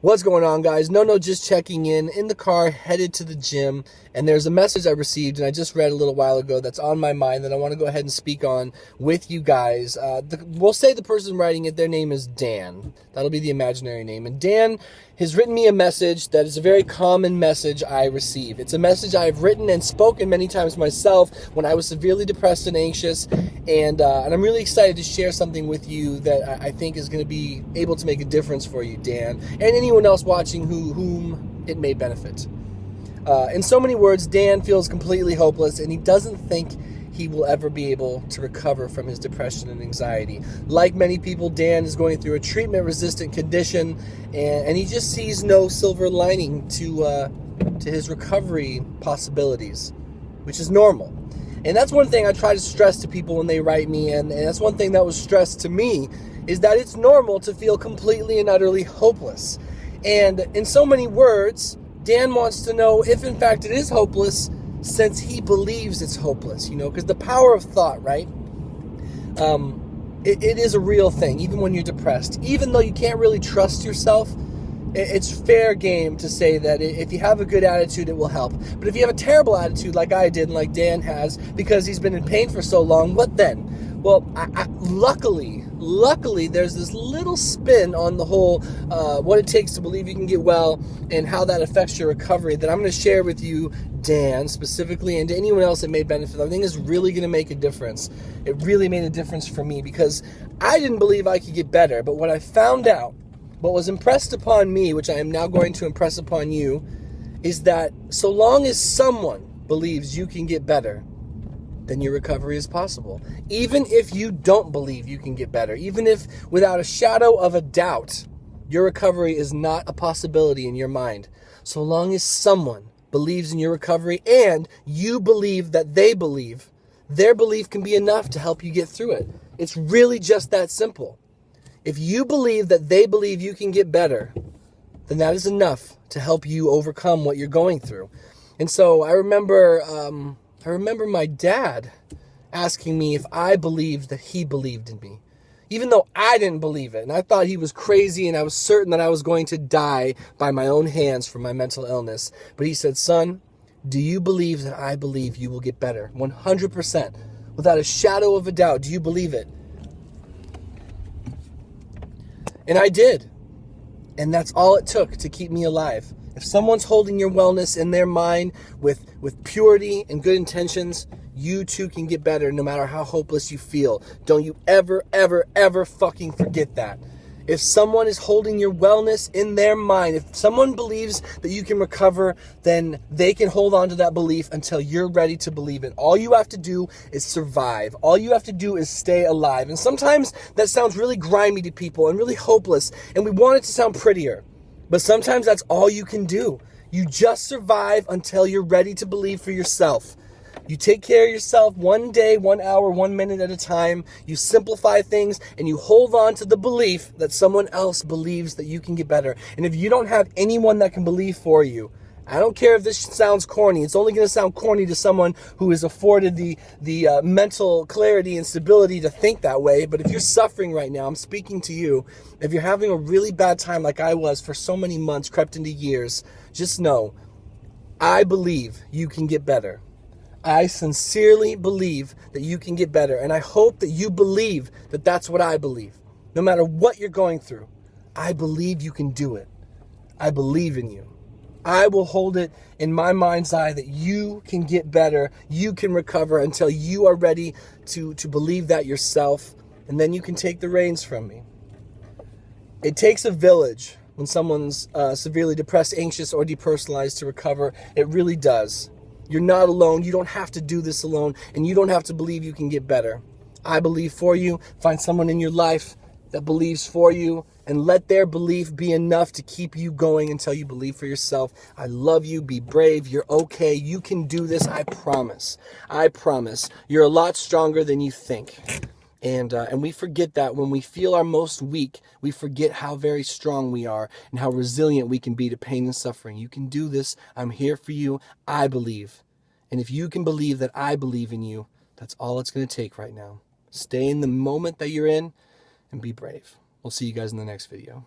What's going on, guys? No, just checking in the car, headed to the gym, and there's a message I received, and I just read a little while ago that's on my mind that I want to go ahead and speak on with you guys. We'll say the person writing it, their name is Dan. That'll be the imaginary name. And Dan has written me a message that is a very common message I receive. It's a message I've written and spoken many times myself when I was severely depressed and anxious, and I'm really excited to share something with you that I think is going to be able to make a difference for you, Dan, and anyone else watching whom it may benefit. In so many words, Dan feels completely hopeless, and he doesn't think he will ever be able to recover from his depression and anxiety. Like many people, Dan is going through a treatment-resistant condition, and he just sees no silver lining to his recovery possibilities, which is normal. And that's one thing I try to stress to people when they write me, and that's one thing that was stressed to me, is that it's normal to feel completely and utterly hopeless. And in so many words, Dan wants to know if in fact it is hopeless, since he believes it's hopeless, because the power of thought, right? It is a real thing, even when you're depressed. Even though you can't really trust yourself, it's fair game to say that if you have a good attitude, it will help. But if you have a terrible attitude like I did and like Dan has, because he's been in pain for so long, what then? Well, luckily, there's this little spin on the whole what it takes to believe you can get well and how that affects your recovery that I'm going to share with you, Dan, specifically, and to anyone else that may benefit. I think is really going to make a difference. It really made a difference for me because I didn't believe I could get better, but what I found out, what was impressed upon me, which I am now going to impress upon you, is that so long as someone believes you can get better, then your recovery is possible. Even if you don't believe you can get better, even if without a shadow of a doubt, your recovery is not a possibility in your mind, so long as someone believes in your recovery and you believe that they believe, their belief can be enough to help you get through it. It's really just that simple. If you believe that they believe you can get better, then that is enough to help you overcome what you're going through. And so I remember my dad asking me if I believed that he believed in me, even though I didn't believe it. And I thought he was crazy, and I was certain that I was going to die by my own hands from my mental illness. But he said, "Son, do you believe that I believe you will get better? 100%, without a shadow of a doubt. Do you believe it?" And I did. And that's all it took to keep me alive. If someone's holding your wellness in their mind with purity and good intentions, you too can get better no matter how hopeless you feel. Don't you ever, ever, ever fucking forget that. If someone is holding your wellness in their mind, if someone believes that you can recover, then they can hold on to that belief until you're ready to believe it. All you have to do is survive. All you have to do is stay alive. And sometimes that sounds really grimy to people and really hopeless, and we want it to sound prettier. But sometimes that's all you can do. You just survive until you're ready to believe for yourself. You take care of yourself 1 day, 1 hour, 1 minute at a time. You simplify things and you hold on to the belief that someone else believes that you can get better. And if you don't have anyone that can believe for you, I don't care if this sounds corny. It's only going to sound corny to someone who is afforded the mental clarity and stability to think that way. But if you're suffering right now, I'm speaking to you. If you're having a really bad time like I was for so many months, crept into years, just know, I believe you can get better. I sincerely believe that you can get better. And I hope that you believe that that's what I believe. No matter what you're going through, I believe you can do it. I believe in you. I will hold it in my mind's eye that you can get better, you can recover until you are ready to believe that yourself, and then you can take the reins from me. It takes a village when someone's severely depressed, anxious, or depersonalized to recover. It really does. You're not alone. You don't have to do this alone, and you don't have to believe you can get better. I believe for you. Find someone in your life that believes for you, and let their belief be enough to keep you going until you believe for yourself. I love you. Be brave. You're okay. You can do this. I promise. I promise. You're a lot stronger than you think. And we forget that when we feel our most weak, we forget how very strong we are and how resilient we can be to pain and suffering. You can do this. I'm here for you. I believe. And if you can believe that I believe in you, that's all it's going to take right now. Stay in the moment that you're in and be brave. We'll see you guys in the next video.